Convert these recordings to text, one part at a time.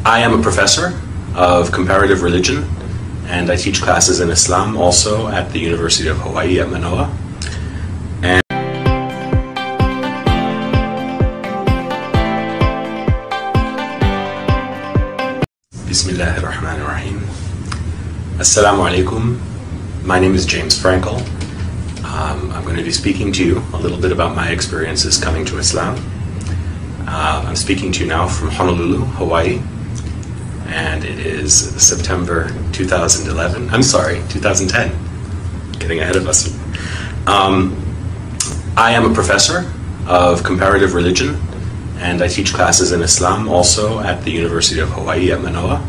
I am a professor of comparative religion, and I teach classes in Islam also at the University of Hawaii at Manoa. And Bismillahirrahmanirrahim. Assalamu alaikum. My name is James Frankel. I'm going to be speaking to you a little bit about my experiences coming to Islam. I'm speaking to you now from Honolulu, Hawaii, and it is September 2011. I'm sorry, 2010. Getting ahead of us. I am a professor of comparative religion, and I teach classes in Islam also at the University of Hawaii at Manoa.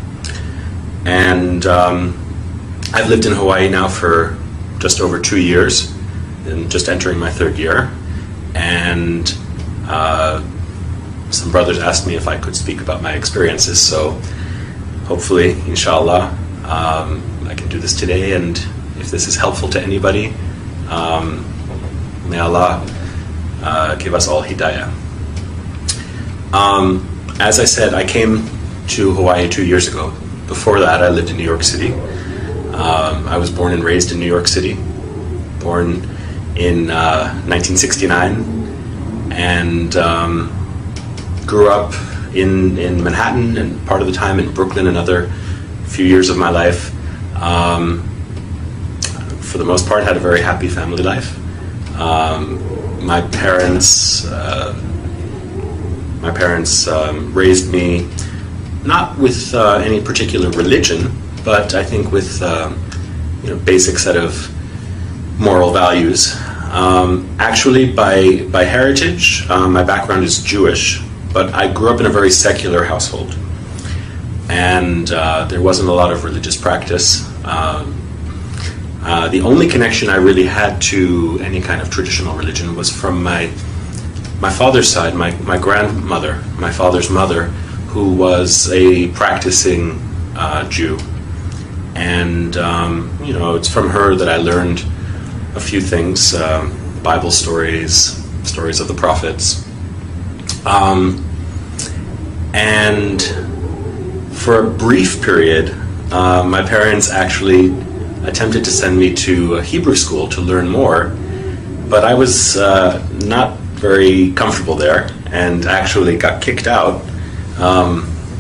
And I've lived in Hawaii now for just over 2 years, and just entering my 3rd year. And some brothers asked me if I could speak about my experiences, so hopefully, inshallah, I can do this today, and if this is helpful to anybody, may Allah give us all hidayah. As I said, I came to Hawaii 2 years ago. Before that, I lived in New York City. I was born and raised in New York City, born in 1969, and grew up in Manhattan, and part of the time in Brooklyn, another few years of my life. For the most part, had a very happy family life. My parents raised me not with any particular religion, but I think with basic set of moral values. Actually, by heritage, my background is Jewish, but I grew up in a very secular household, and there wasn't a lot of religious practice. The only connection I really had to any kind of traditional religion was from my father's side, my grandmother, my father's mother, who was a practicing Jew. And it's from her that I learned a few things, Bible stories of the prophets. And for a brief period, my parents actually attempted to send me to a Hebrew school to learn more, but I was not very comfortable there, and actually got kicked out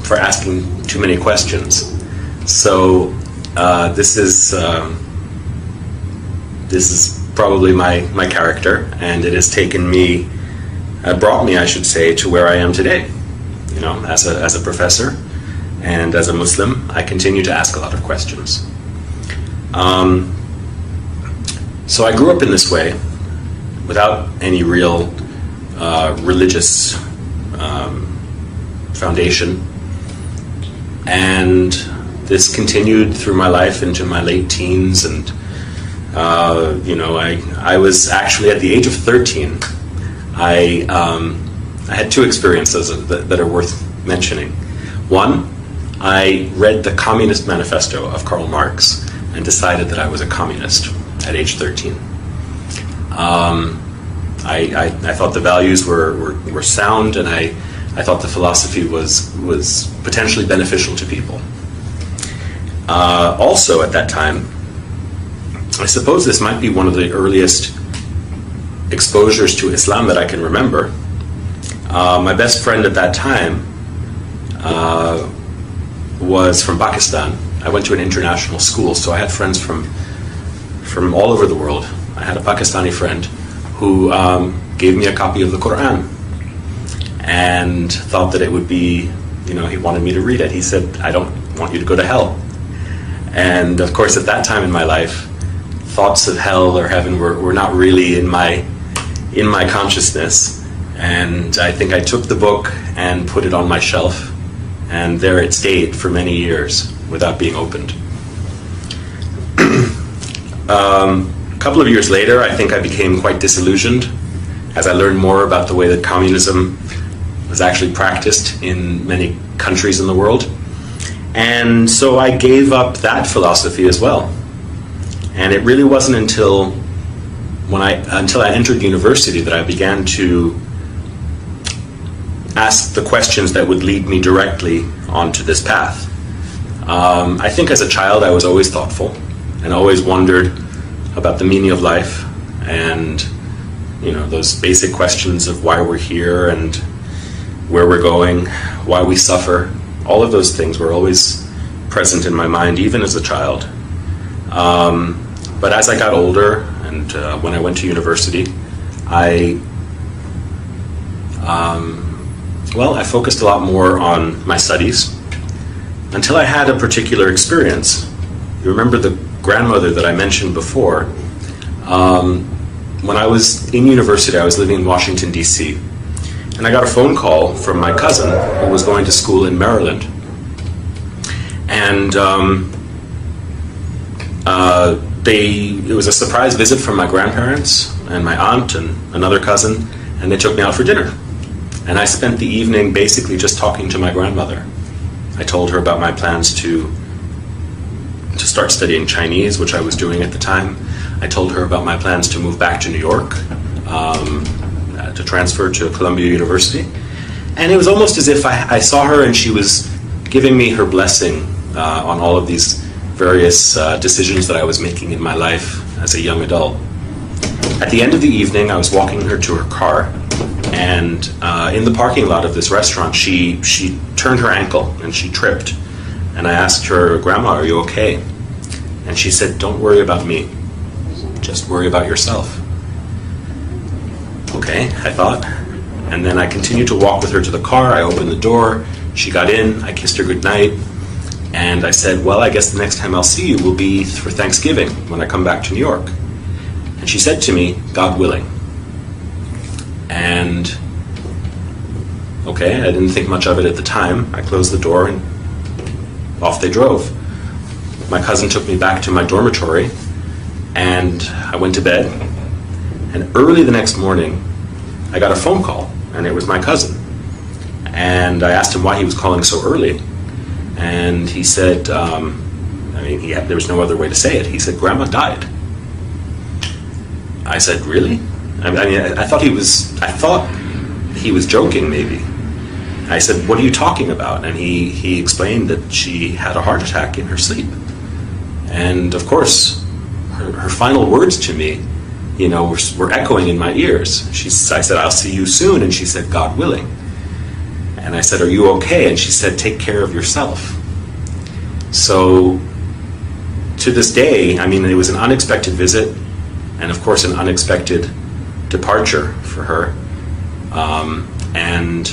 for asking too many questions. So this is probably my character, and it has brought me, I should say, to where I am today. As a professor and as a Muslim, I continue to ask a lot of questions. So I grew up in this way, without any real religious foundation, and this continued through my life into my late teens, and I was actually at the age of 13. I had 2 experiences that are worth mentioning. One, I read the Communist Manifesto of Karl Marx and decided that I was a communist at age 13. I thought the values were sound, and I thought the philosophy was potentially beneficial to people. Also at that time, I suppose this might be one of the earliest exposures to Islam that I can remember. My best friend at that time was from Pakistan. I went to an international school, so I had friends from all over the world. I had a Pakistani friend who gave me a copy of the Quran and thought that it would be, he wanted me to read it. He said, "I don't want you to go to hell." And of course, at that time in my life, thoughts of hell or heaven were not really in my consciousness. And I think I took the book and put it on my shelf, and there it stayed for many years without being opened. A couple of years later, I think I became quite disillusioned as I learned more about the way that communism was actually practiced in many countries in the world. And so I gave up that philosophy as well. And it really wasn't until I entered university that I began to ask the questions that would lead me directly onto this path. I think as a child I was always thoughtful and always wondered about the meaning of life and, you know, those basic questions of why we're here and where we're going, why we suffer. All of those things were always present in my mind, even as a child. But as I got older and when I went to university, I focused a lot more on my studies until I had a particular experience. You remember the grandmother that I mentioned before? When I was in university, I was living in Washington, D.C., and I got a phone call from my cousin who was going to school in Maryland. And it was a surprise visit from my grandparents and my aunt and another cousin, and they took me out for dinner. And I spent the evening basically just talking to my grandmother. I told her about my plans to start studying Chinese, which I was doing at the time. I told her about my plans to move back to New York, to transfer to Columbia University. And it was almost as if I saw her and she was giving me her blessing on all of these various decisions that I was making in my life as a young adult. At the end of the evening, I was walking her to her car, and in the parking lot of this restaurant, she turned her ankle and she tripped. And I asked her, "Grandma, are you okay?" And she said, "Don't worry about me. Just worry about yourself." Okay, I thought. And then I continued to walk with her to the car. I opened the door. She got in. I kissed her goodnight. And I said, "Well, I guess the next time I'll see you will be for Thanksgiving when I come back to New York." And she said to me, "God willing." And okay, I didn't think much of it at the time. I closed the door and off they drove. My cousin took me back to my dormitory and I went to bed. And early the next morning, I got a phone call, and it was my cousin. And I asked him why he was calling so early. And he said, there was no other way to say it. He said, "Grandma died." I said, "Really?" I thought he was joking, maybe. I said, "What are you talking about?" And he explained that she had a heart attack in her sleep. And of course, her final words to me, were echoing in my ears. I said, "I'll see you soon." And she said, "God willing." And I said, "Are you okay?" And she said, "Take care of yourself." So to this day, it was an unexpected visit, and of course an unexpected departure for her. And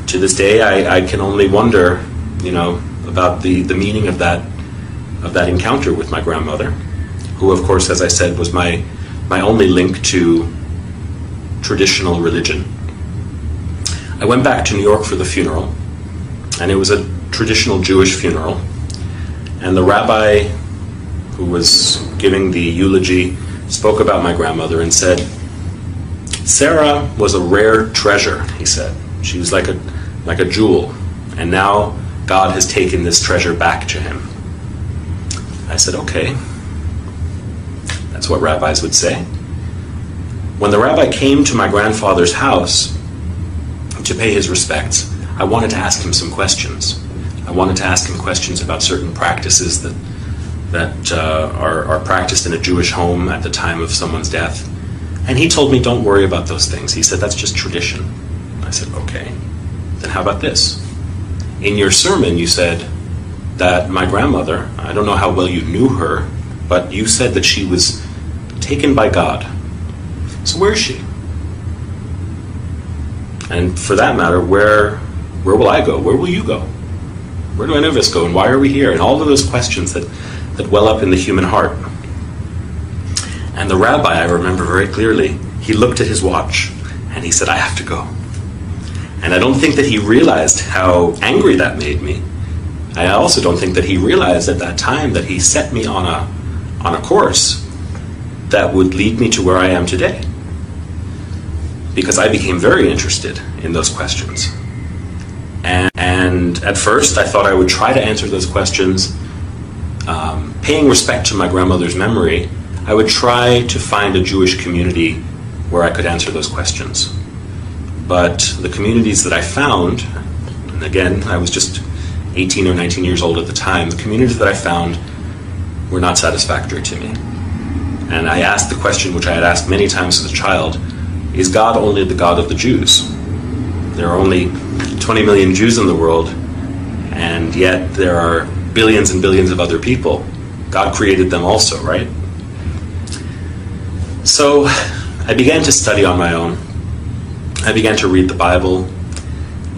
to this day, I can only wonder, about the meaning of that encounter with my grandmother, who, of course, as I said, was my only link to traditional religion. I went back to New York for the funeral, and it was a traditional Jewish funeral. And the rabbi who was giving the eulogy spoke about my grandmother and said, "Sarah was a rare treasure," he said. "She was like a jewel, and now God has taken this treasure back to him." I said, "Okay." That's what rabbis would say. When the rabbi came to my grandfather's house to pay his respects, I wanted to ask him some questions. I wanted to ask him questions about certain practices that are practiced in a Jewish home at the time of someone's death. And he told me, "Don't worry about those things." He said, "That's just tradition." I said, "Okay, then how about this? In your sermon, you said that my grandmother, I don't know how well you knew her, but you said that she was taken by God. So where is she? And for that matter, where will I go? Where will you go? Where do any of us go? And why are we here?" And all of those questions that well up in the human heart. And the rabbi, I remember very clearly, he looked at his watch and he said, "I have to go." And I don't think that he realized how angry that made me. I also don't think that he realized at that time that he set me on a course that would lead me to where I am today. Because I became very interested in those questions. And at first I thought I would try to answer those questions, paying respect to my grandmother's memory. I would try to find a Jewish community where I could answer those questions. But the communities that I found, and again, I was just 18 or 19 years old at the time, the communities that I found were not satisfactory to me. And I asked the question, which I had asked many times as a child, is God only the God of the Jews? There are only 20 million Jews in the world, and yet there are billions and billions of other people. God created them also, right? So I began to study on my own. I began to read the Bible.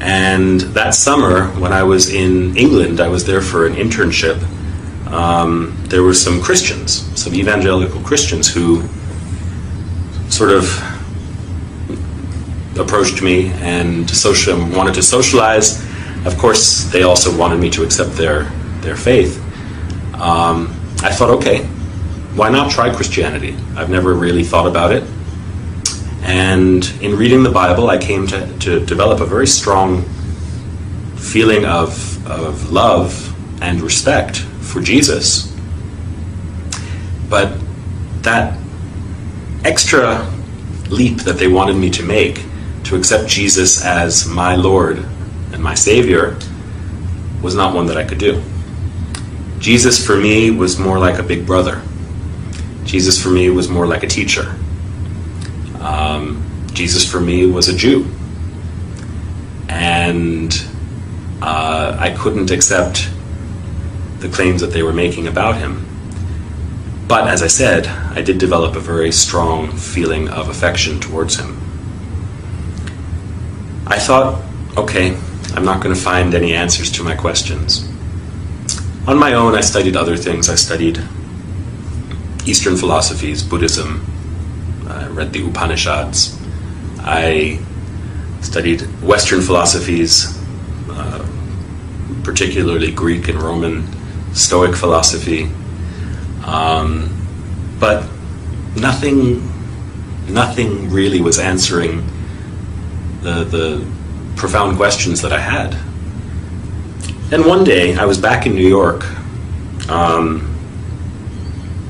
And that summer, when I was in England, I was there for an internship. There were some Christians, some evangelical Christians, who sort of approached me and wanted to socialize. Of course, they also wanted me to accept their faith. I thought, okay, why not try Christianity? I've never really thought about it. And in reading the Bible, I came to develop a very strong feeling of love and respect for Jesus. But that extra leap that they wanted me to make, to accept Jesus as my Lord and my Savior, was not one that I could do. Jesus for me was more like a big brother. Jesus for me was more like a teacher. Jesus for me was a Jew. And I couldn't accept the claims that they were making about him. But as I said, I did develop a very strong feeling of affection towards him. I thought, okay, I'm not going to find any answers to my questions. On my own, I studied other things. I studied Eastern philosophies, Buddhism. I read the Upanishads. I studied Western philosophies, particularly Greek and Roman Stoic philosophy. But nothing really was answering the profound questions that I had. And one day, I was back in New York,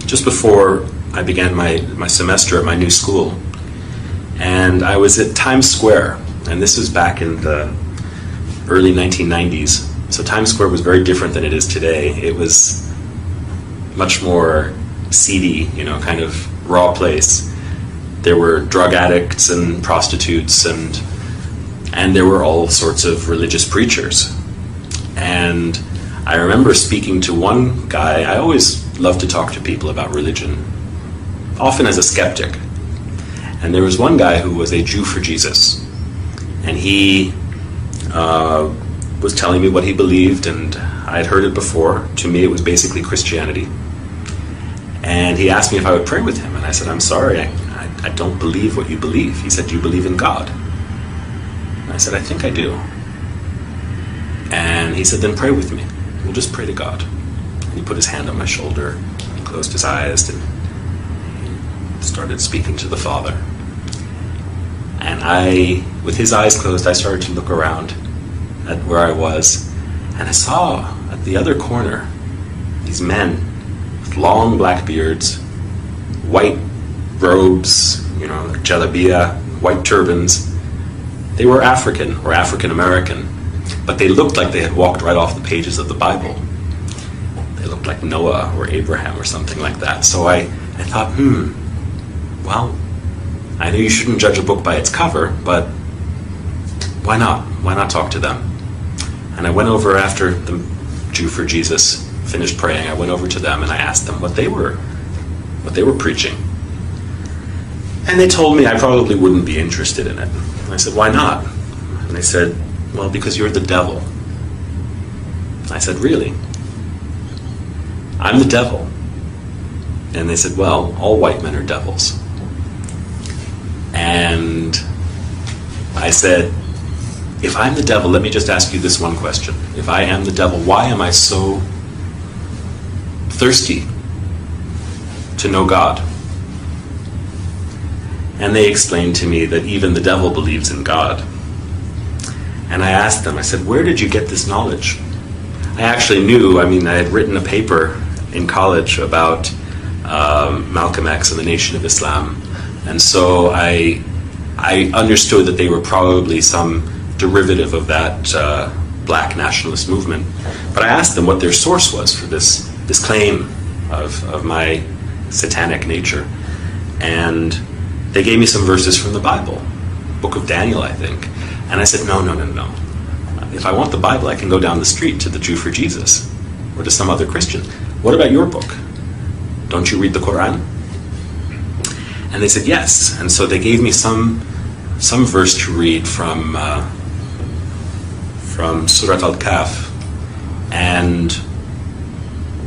just before I began my semester at my new school. And I was at Times Square, and this was back in the early 1990s. So Times Square was very different than it is today. It was much more seedy, kind of raw place. There were drug addicts and prostitutes, and there were all sorts of religious preachers. And I remember speaking to one guy. I always love to talk to people about religion, often as a skeptic. And there was one guy who was a Jew for Jesus. And he was telling me what he believed, and I had heard it before. To me, it was basically Christianity. And he asked me if I would pray with him. And I said, I'm sorry, I don't believe what you believe. He said, do you believe in God? And I said, I think I do. And he said, then pray with me. We'll just pray to God. And he put his hand on my shoulder, he closed his eyes, and he started speaking to the Father. And with his eyes closed, I started to look around at where I was, and I saw at the other corner these men with long black beards, white robes, jalabiya, white turbans. They were African or African American, but they looked like they had walked right off the pages of the Bible. They looked like Noah or Abraham or something like that. So I thought, well, I know you shouldn't judge a book by its cover, but why not? Why not talk to them? And I went over after the Jew for Jesus finished praying. I went over to them and I asked them what they were preaching. And they told me I probably wouldn't be interested in it. And I said, why not? And they said, well, because you're the devil. I said, really? I'm the devil. And they said, well, all white men are devils. And I said, if I'm the devil, let me just ask you this one question. If I am the devil, why am I so thirsty to know God? And they explained to me that even the devil believes in God. And I asked them, I said, where did you get this knowledge? I actually knew, I had written a paper in college about Malcolm X and the Nation of Islam. And so I I understood that they were probably some derivative of that black nationalist movement. But I asked them what their source was for this claim of my satanic nature. And they gave me some verses from the Bible, Book of Daniel, I think. And I said, no. If I want the Bible, I can go down the street to the Jew for Jesus or to some other Christian. What about your book? Don't you read the Quran? And they said yes. And so they gave me some verse to read from Surat Al-Kahf. And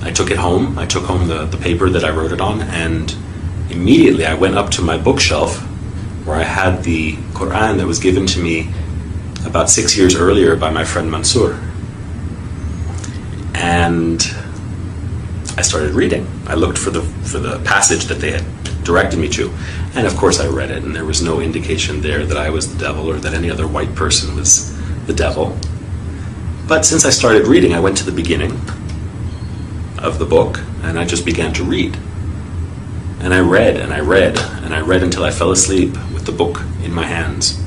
I took it home. I took home the paper that I wrote it on, and immediately I went up to my bookshelf where I had the Quran that was given to me about 6 years earlier by my friend Mansour. And I started reading. I looked for the passage that they had directed me to, and of course I read it, and there was no indication there that I was the devil or that any other white person was the devil. But since I started reading, I went to the beginning of the book, and I just began to read. And I read, and I read, and I read until I fell asleep with the book in my hands.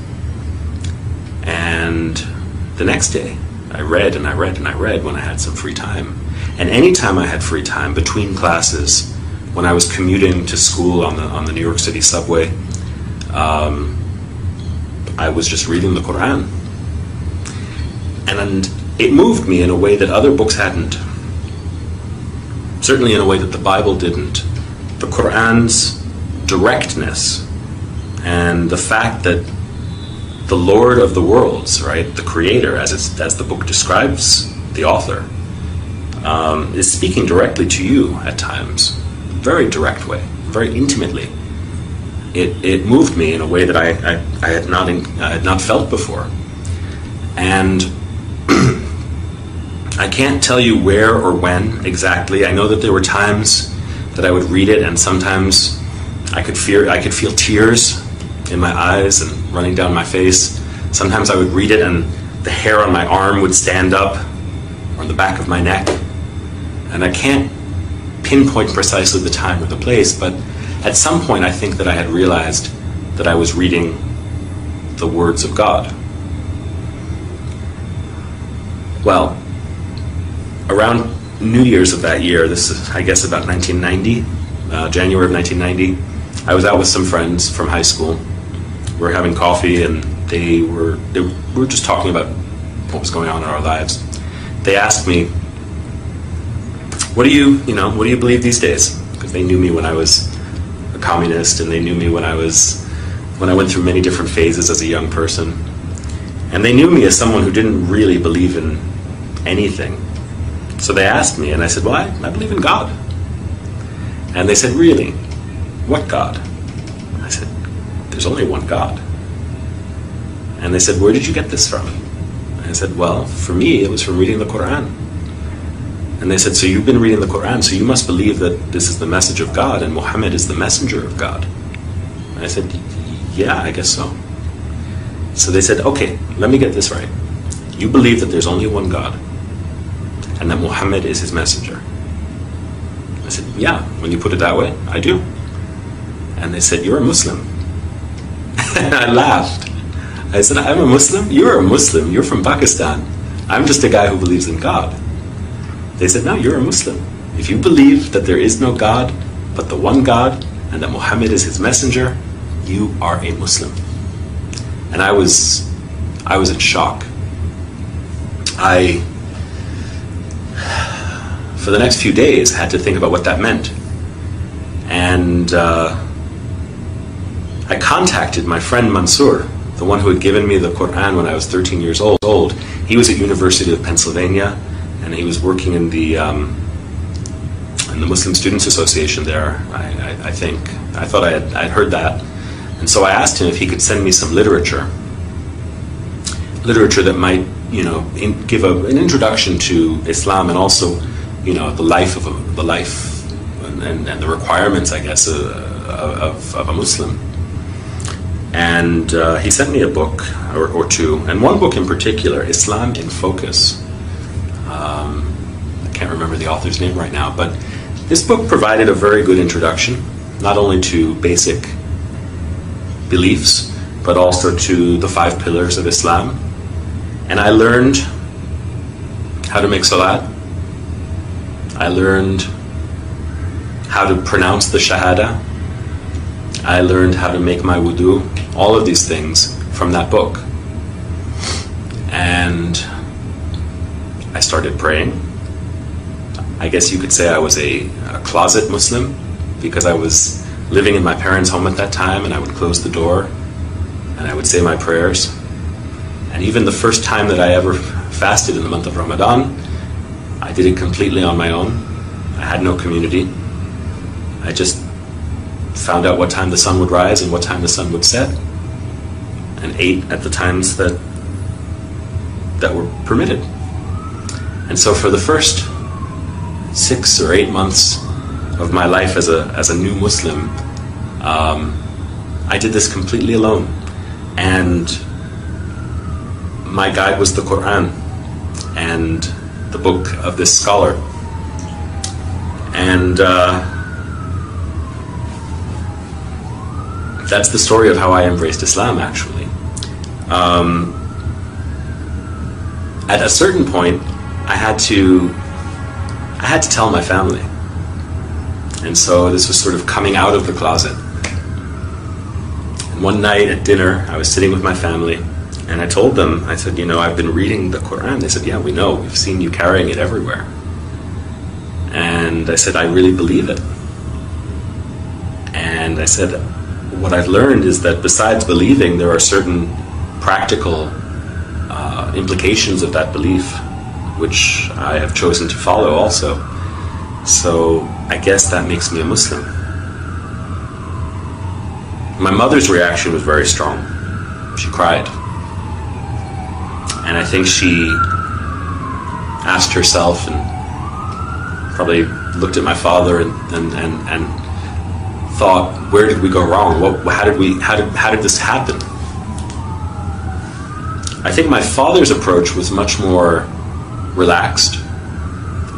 And the next day, I read, and I read, and I read when I had some free time. And any time I had free time, between classes, when I was commuting to school on the New York City subway, I was just reading the Quran. And it moved me in a way that other books hadn't. Certainly in a way that the Bible didn't. The Quran's directness and the fact that the Lord of the worlds, right, the Creator, as the book describes the author, is speaking directly to you at times, very direct way, very intimately. It moved me in a way that I had not felt before, and I can't tell you where or when exactly. I know that there were times that I would read it, and sometimes I could feel tears in my eyes and running down my face. Sometimes I would read it and the hair on my arm would stand up, or on the back of my neck. And I can't pinpoint precisely the time or the place, but at some point I think that I had realized that I was reading the words of God. Well, around New Year's of that year, this is, I guess, about 1990, January of 1990, I was out with some friends from high school. We were having coffee, and we were just talking about what was going on in our lives. They asked me, what do you believe these days? Because they knew me when I was a communist, and they knew me when I went through many different phases as a young person. And they knew me as someone who didn't really believe in anything. So they asked me, and I said, well, I believe in God. And they said, really? What God? I said, there's only one God. And they said, where did you get this from? And I said, well, for me, it was from reading the Quran. And they said, so you've been reading the Quran, so you must believe that this is the message of God and Muhammad is the messenger of God. And I said, yeah, I guess so. So they said, okay, let me get this right. You believe that there's only one God and that Muhammad is his messenger. I said, yeah, when you put it that way, I do. And they said, you're a Muslim. And I laughed. I said, I'm a Muslim? You're a Muslim. You're from Pakistan. I'm just a guy who believes in God. They said, no, you're a Muslim. If you believe that there is no God but the one God and that Muhammad is his messenger, you are a Muslim. And I was in shock. For the next few days, had to think about what that meant. And I contacted my friend Mansour, the one who had given me the Quran when I was 13 years old. He was at University of Pennsylvania, and he was working in the Muslim Students Association there, I think. I thought I'd heard that. And so I asked him if he could send me some literature that might, give an introduction to Islam, and also, the life and the requirements, I guess, of a Muslim. And he sent me a book or two, and one book in particular, Islam in Focus. I can't remember the author's name right now, but this book provided a very good introduction, not only to basic beliefs, but also to the 5 pillars of Islam. And I learned how to make salat. I learned how to pronounce the shahada. I learned how to make my wudu. All of these things from that book. And I started praying. I guess you could say I was a closet Muslim, because I was living in my parents' home at that time, and I would close the door and I would say my prayers. And even the first time that I ever fasted in the month of Ramadan, I did it completely on my own. I had no community. I just found out what time the sun would rise and what time the sun would set, and ate at the times that were permitted. And so for the first 6 or 8 months of my life as a new Muslim, I did this completely alone. And my guide was the Quran and the book of this scholar. And that's the story of how I embraced Islam, actually. At a certain point, I had to tell my family. And so this was sort of coming out of the closet. And one night at dinner, I was sitting with my family, and I told them, I said, I've been reading the Quran. They said, yeah, we know. We've seen you carrying it everywhere. And I said, I really believe it. And I said, what I've learned is that besides believing, there are certain practical implications of that belief, which I have chosen to follow also. So I guess that makes me a Muslim. My mother's reaction was very strong. She cried. And I think she asked herself, and probably looked at my father and thought, where did we go wrong? How did this happen? I think my father's approach was much more relaxed.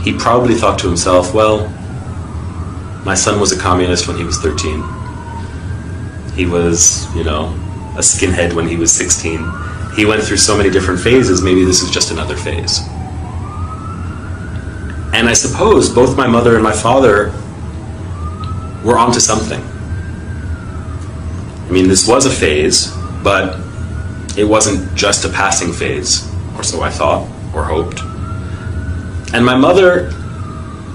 He probably thought to himself, well, my son was a communist when he was 13. He was, a skinhead when he was 16. He went through so many different phases, maybe this is just another phase. And I suppose both my mother and my father were onto something. I mean, this was a phase, but it wasn't just a passing phase, or so I thought, or hoped. And my mother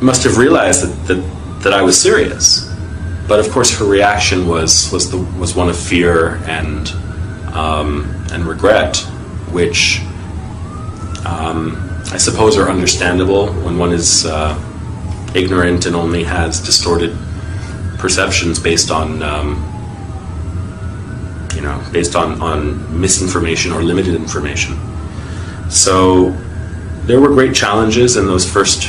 must have realized that I was serious. But of course her reaction was one of fear and regret, which I suppose are understandable when one is ignorant and only has distorted perceptions based on misinformation or limited information. So there were great challenges in those first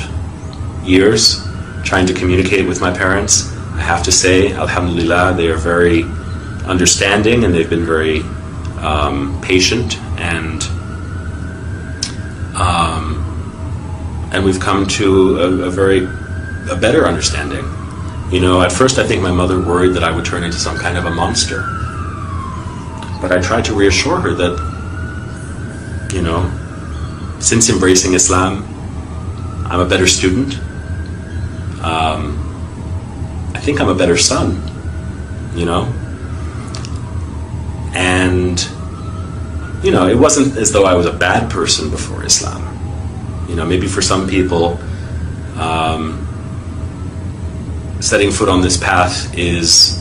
years trying to communicate with my parents. I have to say, alhamdulillah, they are very understanding, and they've been very patient, and we've come to a better understanding. At first I think my mother worried that I would turn into some kind of a monster. But I tried to reassure her that, since embracing Islam, I'm a better student. I think I'm a better son, And, it wasn't as though I was a bad person before Islam. Maybe for some people, setting foot on this path is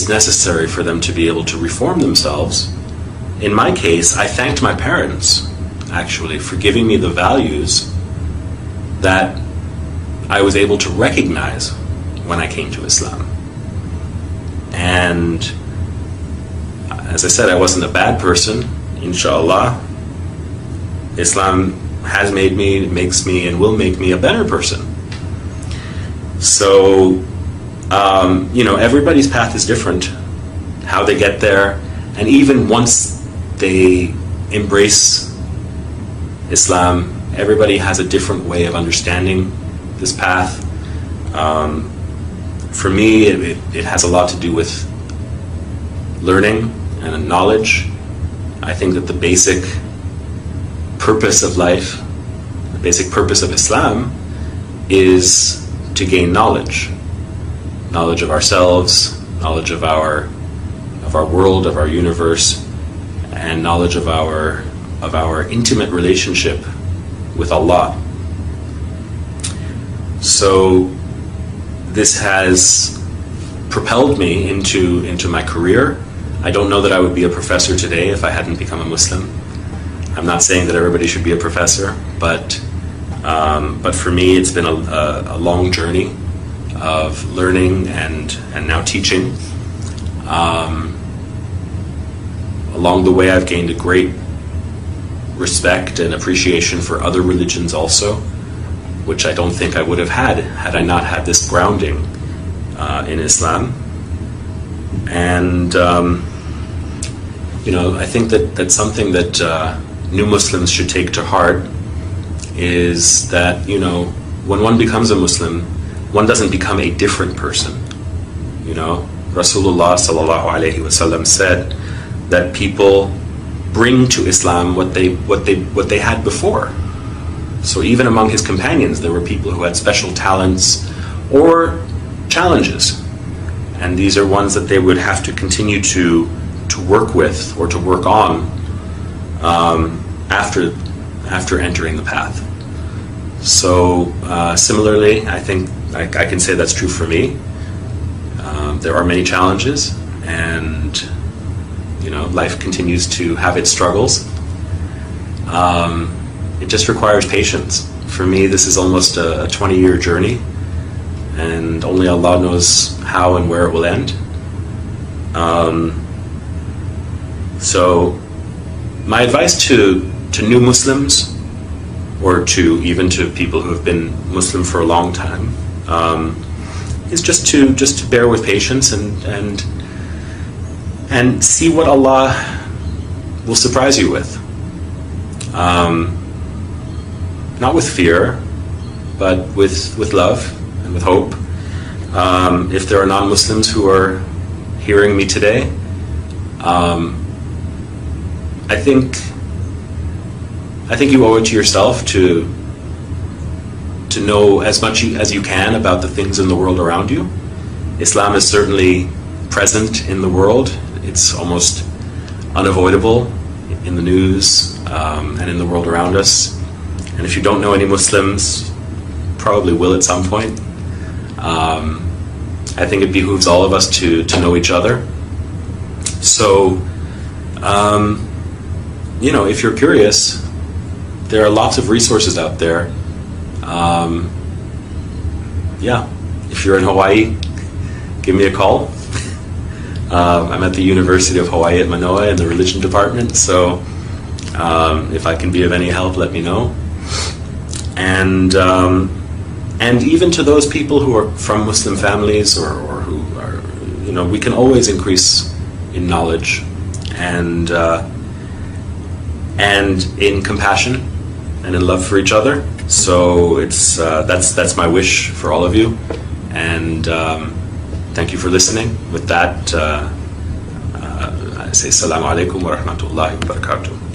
necessary for them to be able to reform themselves. In my case, I thanked my parents, actually, for giving me the values that I was able to recognize when I came to Islam. And as I said, I wasn't a bad person, inshallah. Islam has made me, makes me, and will make me a better person. So, everybody's path is different, how they get there, and even once they embrace Islam, everybody has a different way of understanding this path. For me, it has a lot to do with learning and knowledge. I think that the basic purpose of life, the basic purpose of Islam, is to gain knowledge. Knowledge of ourselves, knowledge of our world, of our universe, and knowledge of our intimate relationship with Allah. So this has propelled me into my career. I don't know that I would be a professor today if I hadn't become a Muslim. I'm not saying that everybody should be a professor, but for me it's been a long journey of learning and now teaching. Along the way I've gained a great respect and appreciation for other religions also, which I don't think I would have had I not had this grounding in Islam. And I think that something that new Muslims should take to heart is that, when one becomes a Muslim, one doesn't become a different person. Rasulullah sallallahu alaihi wasallam said that people bring to Islam what they had before. So even among his companions, there were people who had special talents or challenges, and these are ones that they would have to continue to work with or to work on after entering the path. So similarly, I think I can say that's true for me. There are many challenges, and life continues to have its struggles. It just requires patience. For me, this is almost a 20-year journey, and only Allah knows how and where it will end. So my advice to new Muslims, or even to people who have been Muslim for a long time, is just to bear with patience and see what Allah will surprise you with. Not with fear, but with love and with hope. If there are non-Muslims who are hearing me today, I think you owe it to yourself to know as much as you can about the things in the world around you. Islam is certainly present in the world. It's almost unavoidable in the news and in the world around us. And if you don't know any Muslims, probably will at some point. I think it behooves all of us to know each other. So, if you're curious, there are lots of resources out there. If you're in Hawaii, give me a call. I'm at the University of Hawaii at Manoa in the religion department, so if I can be of any help, let me know. And even to those people who are from Muslim families or who are, we can always increase in knowledge and in compassion and in love for each other. So it's that's my wish for all of you, and thank you for listening. With that, I say Assalamu alaikum wa rahmatullahi wa barakatuh.